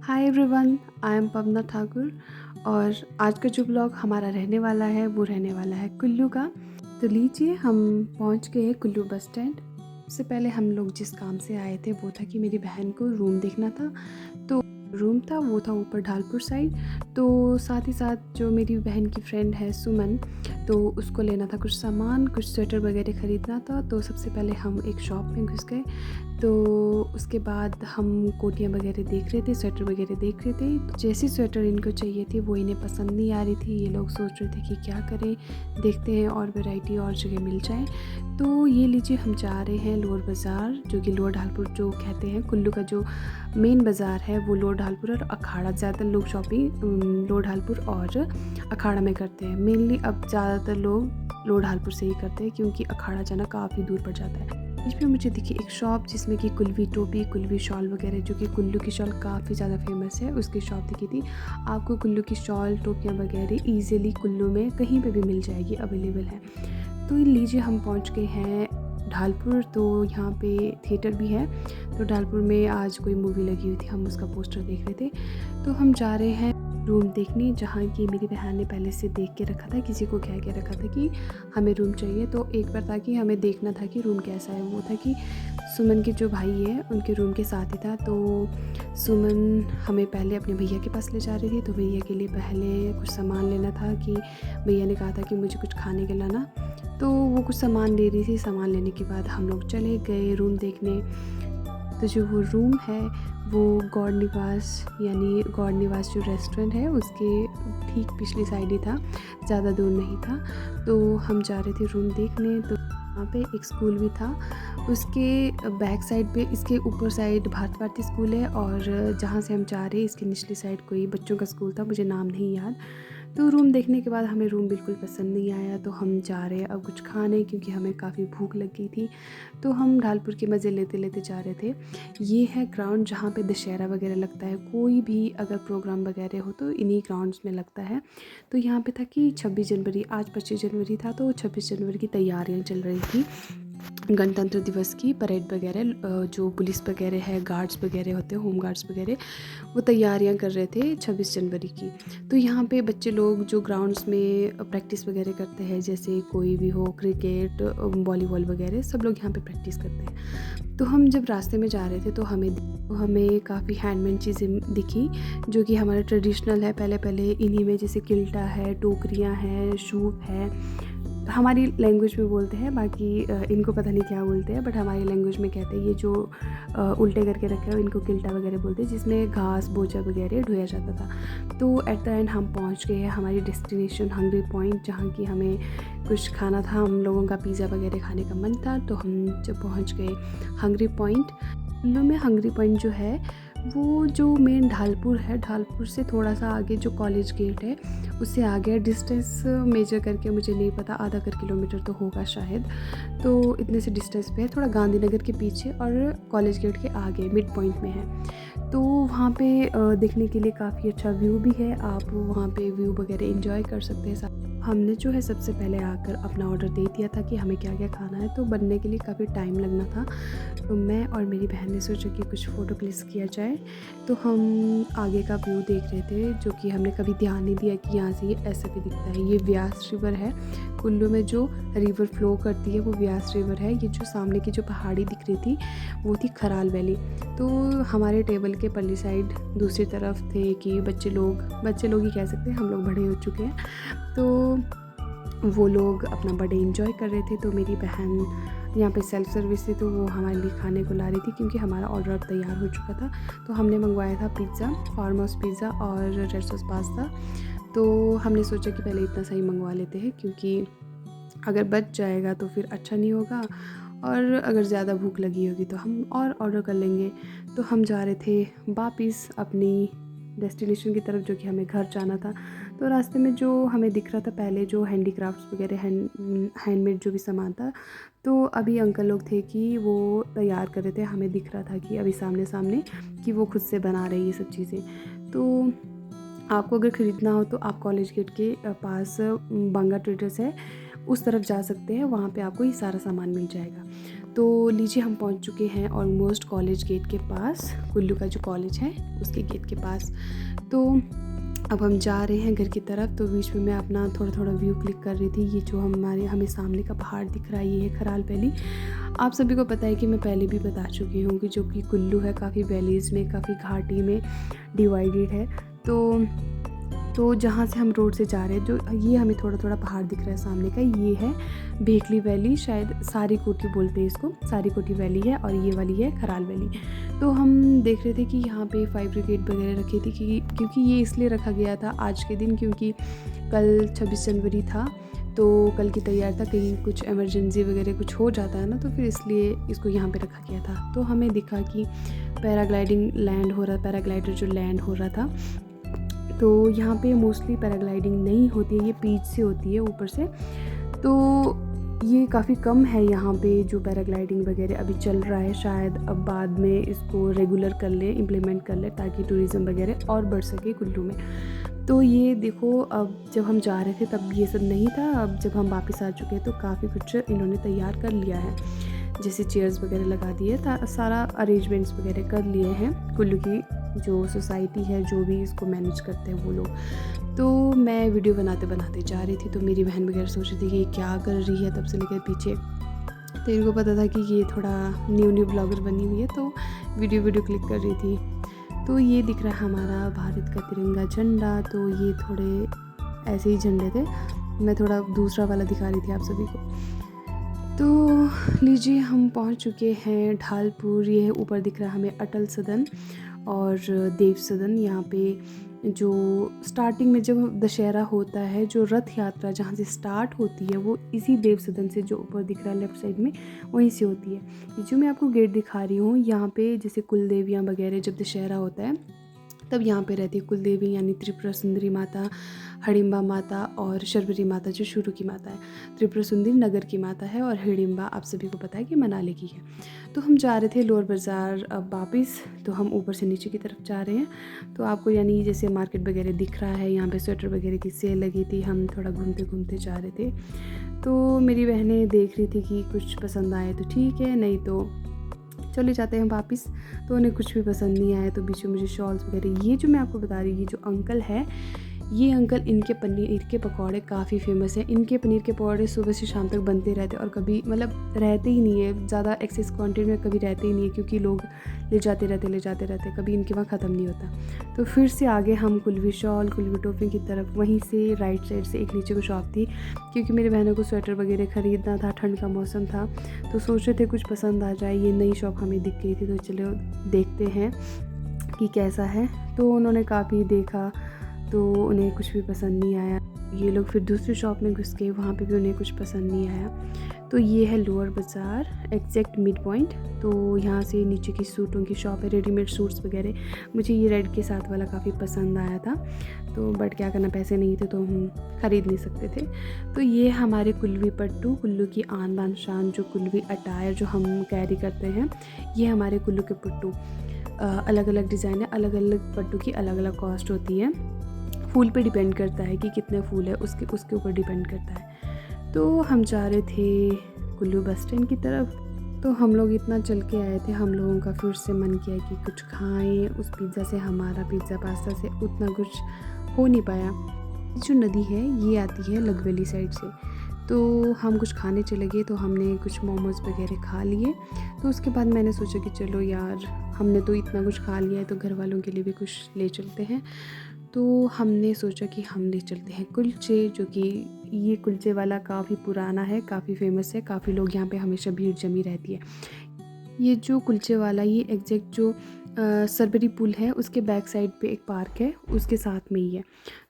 Hi everyone, I am पवना ठाकुर। और आज का जो ब्लॉग हमारा रहने वाला है वो रहने वाला है कुल्लू का। तो लीजिए, हम पहुंच गए हैं कुल्लू बस स्टैंड। उससे पहले हम लोग जिस काम से आए थे वो था कि मेरी बहन को रूम देखना था। तो रूम था वो था ऊपर ढालपुर साइड। तो साथ ही साथ जो मेरी बहन की फ्रेंड है सुमन, तो उसको लेना था कुछ सामान, कुछ स्वेटर वगैरह ख़रीदना था। तो सबसे पहले हम एक शॉप में घुस गए। तो उसके बाद हम कोटियाँ वगैरह देख रहे थे, स्वेटर वगैरह देख रहे थे। तो जैसी स्वेटर इनको चाहिए थी वो इन्हें पसंद नहीं आ रही थी। ये लोग सोच रहे थे कि क्या करें, देखते हैं और वैरायटी और जगह मिल जाए। तो ये लीजिए, हम जा रहे हैं लोअर बाज़ार, जो कि लोअर ढालपुर जो कहते हैं। कुल्लू का जो मेन बाज़ार है वो लोअर ढालपुर और अखाड़ा। ज़्यादातर लोग शॉपिंग लोअर ढालपुर और अखाड़ा में करते हैं। मेनली अब ज़्यादातर लोग लोअर ढालपुर से ही करते हैं, क्योंकि अखाड़ा जाना काफ़ी दूर पड़ जाता है। बीच में मुझे दिखी एक शॉप जिसमें कि कुल्वी टोपी, कुल्वी शॉल वगैरह, जो कि कुल्लू की शॉल काफ़ी ज़्यादा फेमस है, उसकी शॉप दिखी थी। आपको कुल्लू की शॉल, टोपियाँ वगैरह ईज़िली कुल्लू में कहीं पे भी मिल जाएगी, अवेलेबल है। तो लीजिए, हम पहुंच गए हैं ढालपुर। तो यहाँ पे थिएटर भी है। तो ढालपुर में आज कोई मूवी लगी हुई थी, हम उसका पोस्टर देख रहे थे। तो हम जा रहे हैं रूम देखने, जहाँ की मेरी बहन ने पहले से देख के रखा था, किसी को कह के रखा था कि हमें रूम चाहिए। तो एक बार था कि हमें देखना था कि रूम कैसा है। वो था कि सुमन के जो भाई है उनके रूम के साथ ही था। तो सुमन हमें पहले अपने भैया के पास ले जा रही थी। तो भैया के लिए पहले कुछ सामान लेना था, कि भैया ने कहा था कि मुझे कुछ खाने के लाना। तो वो कुछ सामान ले रही थी। सामान लेने के बाद हम लोग चले गए रूम देखने। तो जो वो रूम है वो गौड़ निवास, यानी गौड़ निवास जो रेस्टोरेंट है उसके ठीक पिछली साइड ही था, ज़्यादा दूर नहीं था। तो हम जा रहे थे रूम देखने। तो वहाँ पे एक स्कूल भी था, उसके बैक साइड पे, इसके ऊपर साइड भारत भारती स्कूल है, और जहाँ से हम जा रहे हैं इसकी निचली साइड कोई बच्चों का स्कूल था, मुझे नाम नहीं याद। तो रूम देखने के बाद हमें रूम बिल्कुल पसंद नहीं आया। तो हम जा रहे हैं अब कुछ खाने, क्योंकि हमें काफ़ी भूख लग गई थी। तो हम ढालपुर के मज़े लेते लेते जा रहे थे। ये है ग्राउंड जहाँ पे दशहरा वगैरह लगता है, कोई भी अगर प्रोग्राम वगैरह हो तो इन्हीं ग्राउंड्स में लगता है। तो यहाँ पे था कि 26 जनवरी, आज 25 जनवरी था, तो 26 जनवरी की तैयारियाँ चल रही थी। गणतंत्र दिवस की परेड वगैरह, जो पुलिस वगैरह है, गार्ड्स वगैरह होते हैं, होम गार्ड्स वगैरह, वो तैयारियां कर रहे थे 26 जनवरी की। तो यहाँ पे बच्चे लोग जो ग्राउंड्स में प्रैक्टिस वगैरह करते हैं, जैसे कोई भी हो, क्रिकेट, वॉलीबॉल वगैरह, सब लोग यहाँ पे प्रैक्टिस करते हैं। तो हम जब रास्ते में जा रहे थे तो हमें काफ़ी हैंडमेड चीज़ें दिखी, जो कि हमारा ट्रेडिशनल है। पहले पहले इन्हीं में जैसे किल्टा है, टोकरियाँ हैं, शूप है। हमारी लैंग्वेज में बोलते हैं, बाकी इनको पता नहीं क्या बोलते हैं, बट हमारी लैंग्वेज में कहते हैं। ये जो उल्टे करके रखे हो इनको किल्टा वगैरह बोलते हैं, जिसमें घास बोझा वगैरह ढोया जाता था। तो एट द एंड हम पहुंच गए हैं हमारी डेस्टिनेशन हंग्री पॉइंट, जहाँ की हमें कुछ खाना था। हम लोगों का पिज़्ज़ा वगैरह खाने का मन था। तो हम जब पहुंच गए हंग्री पॉइंट, कुल्लू में हंग्री पॉइंट जो है वो जो मेन ढालपुर है, ढालपुर से थोड़ा सा आगे जो कॉलेज गेट है उससे आगे, डिस्टेंस मेजर करके मुझे नहीं पता, आधा कर किलोमीटर तो होगा शायद। तो इतने से डिस्टेंस पे है, थोड़ा गांधीनगर के पीछे और कॉलेज गेट के आगे मिड पॉइंट में है। तो वहाँ पे देखने के लिए काफ़ी अच्छा व्यू भी है, आप वहाँ पे व्यू वगैरह एंजॉय कर सकते हैं। हमने जो है सबसे पहले आकर अपना ऑर्डर दे दिया था कि हमें क्या क्या खाना है। तो बनने के लिए काफ़ी टाइम लगना था। तो मैं और मेरी बहन ने सोचा कि कुछ फ़ोटो क्लिक किया जाए। तो हम आगे का व्यू देख रहे थे, जो कि हमने कभी ध्यान नहीं दिया कि यहाँ से ये ऐसा भी दिखता है। ये व्यास रिवर है, कुल्लू में जो रिवर फ्लो करती है वो व्यास रिवर है। ये जो सामने की जो पहाड़ी दिख रही थी वो थी खराल वैली। तो हमारे टेबल के पल्ली साइड दूसरी तरफ थे कि बच्चे लोग ही कह सकते हैं, हम लोग बड़े हो चुके हैं। तो वो लोग अपना बर्थडे एंजॉय कर रहे थे। तो मेरी बहन यहाँ पे सेल्फ सर्विस थी, तो वो हमारे लिए खाने को ला रही थी, क्योंकि हमारा ऑर्डर तैयार हो चुका था। तो हमने मंगवाया था पिज़्ज़ा, फार्म हाउस पिज़्ज़ा और रेड सॉस पास्ता। तो हमने सोचा कि पहले इतना सही मंगवा लेते हैं, क्योंकि अगर बच जाएगा तो फिर अच्छा नहीं होगा, और अगर ज़्यादा भूख लगी होगी तो हम और ऑर्डर कर लेंगे। तो हम जा रहे थे वापस अपनी डेस्टिनेशन की तरफ, जो कि हमें घर जाना था। तो रास्ते में जो हमें दिख रहा था पहले, जो हैंडीक्राफ्ट्स वगैरह, हैंडमेड जो भी सामान था, तो अभी अंकल लोग थे कि वो तैयार कर रहे थे। हमें दिख रहा था कि अभी सामने सामने कि वो खुद से बना रहे ये सब चीज़ें। तो आपको अगर ख़रीदना हो तो आप कॉलेज गेट के पास बांगा ट्रेडर्स है, उस तरफ जा सकते हैं, वहाँ पे आपको ये सारा सामान मिल जाएगा। तो लीजिए हम पहुंच चुके हैं ऑलमोस्ट कॉलेज गेट के पास, कुल्लू का जो कॉलेज है उसके गेट के पास। तो अब हम जा रहे हैं घर की तरफ। तो बीच में मैं अपना थोड़ा थोड़ा व्यू क्लिक कर रही थी। ये जो हमें सामने का पहाड़ दिख रहा है ये है खराल वैली। आप सभी को पता है कि मैं पहले भी बता चुकी हूँ कि जो कि कुल्लू है काफ़ी वैलीज़ में, काफ़ी घाटी में डिवाइडेड है। तो जहाँ से हम रोड से जा रहे हैं, जो ये हमें थोड़ा थोड़ा पहाड़ दिख रहा है सामने का, ये है भेखली वैली, शायद सारी कोटी बोलते हैं इसको, सारी कोटी वैली है, और ये वाली है खराल वैली। तो हम देख रहे थे कि यहाँ पे फायर ब्रिगेड वगैरह रखी थी क्योंकि ये इसलिए रखा गया था आज के दिन, क्योंकि कल 26 जनवरी था। तो कल की तैयार था, कहीं कुछ इमरजेंसी वगैरह कुछ हो जाता है ना, तो फिर इसलिए इसको यहाँ पे रखा गया था। तो हमें दिखा कि पैराग्लाइडिंग लैंड हो रहा, पैराग्लाइडर जो लैंड हो रहा था। तो यहाँ पे मोस्टली पैराग्लाइडिंग नहीं होती है, ये पीच से होती है ऊपर से। तो ये काफ़ी कम है यहाँ पे जो पैराग्लाइडिंग वगैरह अभी चल रहा है। शायद अब बाद में इसको रेगुलर कर ले, इम्प्लीमेंट कर ले, ताकि टूरिज़्म वगैरह और बढ़ सके कुल्लू में। तो ये देखो, अब जब हम जा रहे थे तब ये सब नहीं था। अब जब हम वापस आ चुके हैं तो काफ़ी कुछ इन्होंने तैयार कर लिया है, जैसे चेयर्स वगैरह लगा दिए, सारा अरेंजमेंट्स वगैरह कर लिए हैं कुल्लू की जो सोसाइटी है, जो भी इसको मैनेज करते हैं वो लोग। तो मैं वीडियो बनाते बनाते जा रही थी, तो मेरी बहन वगैरह सोच रही थी कि ये क्या कर रही है तब से लेकर पीछे। तो इनको पता था कि ये थोड़ा न्यू ब्लॉगर बनी हुई है, तो वीडियो क्लिक कर रही थी। तो ये दिख रहा है हमारा भारत का तिरंगा झंडा। तो ये थोड़े ऐसे ही झंडे थे, मैं थोड़ा दूसरा वाला दिखा रही थी आप सभी को। तो लीजिए हम पहुंच चुके हैं ढालपुर। ये है ऊपर दिख रहा है हमें अटल सदन और देव सदन। यहाँ पे जो स्टार्टिंग में जब दशहरा होता है, जो रथ यात्रा जहाँ से स्टार्ट होती है वो इसी देव सदन से, जो ऊपर दिख रहा है लेफ़्ट साइड में, वहीं से होती है। ये जो मैं आपको गेट दिखा रही हूँ, यहाँ पे जैसे कुल देवियाँ वगैरह जब दशहरा होता है तब यहाँ पे रहती है कुल देवी, यानी त्रिपुरा सुंदरी माता, हिडिंबा माता और शर्वरी माता जो शुरू की माता है। त्रिपुरा सुंदरी नगर की माता है और हिडिंबा आप सभी को पता है कि मनाली की है। तो हम जा रहे थे लोअर बाज़ार अब वापस। तो हम ऊपर से नीचे की तरफ जा रहे हैं। तो आपको यानी जैसे मार्केट वगैरह दिख रहा है, यहाँ पे स्वेटर वगैरह की सेल लगी थी। हम थोड़ा घूमते घूमते जा रहे थे। तो मेरी बहनें देख रही थी कि कुछ पसंद आए तो ठीक है, नहीं तो चले जाते हैं वापस। तो उन्हें कुछ भी पसंद नहीं आया, तो बीच में मुझे शॉल्स वगैरह, ये जो मैं आपको बता रही हूँ, ये जो अंकल है, ये अंकल, इनके पनीर के पकौड़े काफ़ी फेमस हैं। इनके पनीर के पकौड़े सुबह से शाम तक बनते रहते हैं और कभी मतलब रहते ही नहीं है, ज़्यादा एक्सेस क्वांटिटी में कभी रहते ही नहीं है, क्योंकि लोग ले जाते रहते, कभी इनके वहाँ ख़त्म नहीं होता। तो फिर से आगे हम कुल्वी शॉल, कुल्वी टोपी की तरफ, वहीं से राइट साइड से एक नीचे को शॉप थी, क्योंकि मेरे बहनों को स्वेटर वगैरह ख़रीदना था, ठंड का मौसम था, तो सोच रहे थे कुछ पसंद आ जाए। ये नई शॉप हमें दिख गई थी, तो चलो देखते हैं कि कैसा है। तो उन्होंने काफ़ी देखा, तो उन्हें कुछ भी पसंद नहीं आया। ये लोग फिर दूसरी शॉप में घुस गए, वहाँ पे भी उन्हें कुछ पसंद नहीं आया। तो ये है लोअर बाज़ार, एग्जैक्ट मिड पॉइंट। तो यहाँ से नीचे की सूटों की शॉप है, रेडीमेड सूट्स वगैरह। मुझे ये रेड के साथ वाला काफ़ी पसंद आया था, तो बट क्या करना, पैसे नहीं थे तो हम ख़रीद नहीं सकते थे। तो ये हमारे कुल्वी पट्टू, कुल्लू की आन बान शान, जो कुल्वी अटायर जो हम कैरी करते हैं, ये हमारे कुल्लू के पट्टू। अलग अलग डिज़ाइन है, अलग अलग पट्टू की अलग अलग कॉस्ट होती है। फूल पे डिपेंड करता है कि कितने फूल है, उसके ऊपर डिपेंड करता है। तो हम जा रहे थे कुल्लू बस स्टैंड की तरफ। तो हम लोग इतना चल के आए थे, हम लोगों का फिर से मन किया कि कुछ खाएं। उस पिज़्ज़ा से, हमारा पिज़्ज़ा पास्ता से उतना कुछ हो नहीं पाया। जो नदी है ये आती है लगवेली साइड से, तो हम कुछ खाने चले गए। तो हमने कुछ मोमोज़ वगैरह खा लिए। तो उसके बाद मैंने सोचा कि चलो यार, हमने तो इतना कुछ खा लिया है, तो घर वालों के लिए भी कुछ ले चलते हैं। तो हमने सोचा कि हम ले चलते हैं कुलचे, जो कि ये कुलचे वाला काफ़ी पुराना है, काफ़ी फेमस है, काफ़ी लोग यहाँ पे हमेशा भीड़ जमी रहती है। ये जो कुलचे वाला, ये एग्जैक्ट जो सरबरी पुल है उसके बैक साइड पे एक पार्क है, उसके साथ में ही है।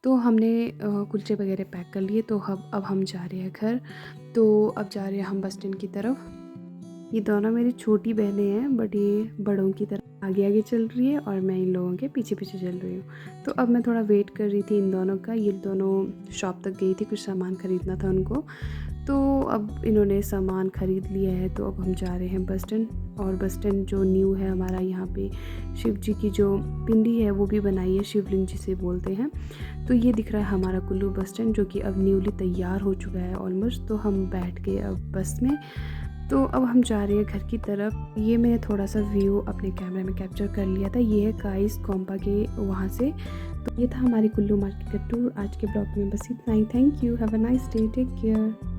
तो हमने कुलचे वगैरह पैक कर लिए। तो अब हम जा रहे हैं घर। तो अब जा रहे हैं हम बस स्टैंड की तरफ। ये दोनों मेरी छोटी बहनें हैं, बट ये बड़ों की तरह आगे आगे चल रही है और मैं इन लोगों के पीछे पीछे चल रही हूँ। तो अब मैं थोड़ा वेट कर रही थी इन दोनों का। ये दोनों शॉप तक गई थी, कुछ सामान ख़रीदना था उनको। तो अब इन्होंने सामान ख़रीद लिया है। तो अब हम जा रहे हैं बस स्टैंड। और बस स्टैंड जो न्यू है हमारा, यहाँ पे शिव जी की जो पिंडी है वो भी बनाई है, शिवलिंग जिसे बोलते हैं। तो ये दिख रहा है हमारा कुल्लू बस स्टैंड, जो कि अब न्यूली तैयार हो चुका है ऑलमोस्ट। तो हम बैठ गए अब बस में। तो अब हम जा रहे हैं घर की तरफ। ये मैंने थोड़ा-सा व्यू अपने कैमरे में कैप्चर कर लिया था। ये है गाइस गोम्पा के वहाँ से। तो ये था हमारी कुल्लू मार्केट का टूर। आज के ब्लॉग में बस इतना ही। Thank you. Have a nice day. Take care.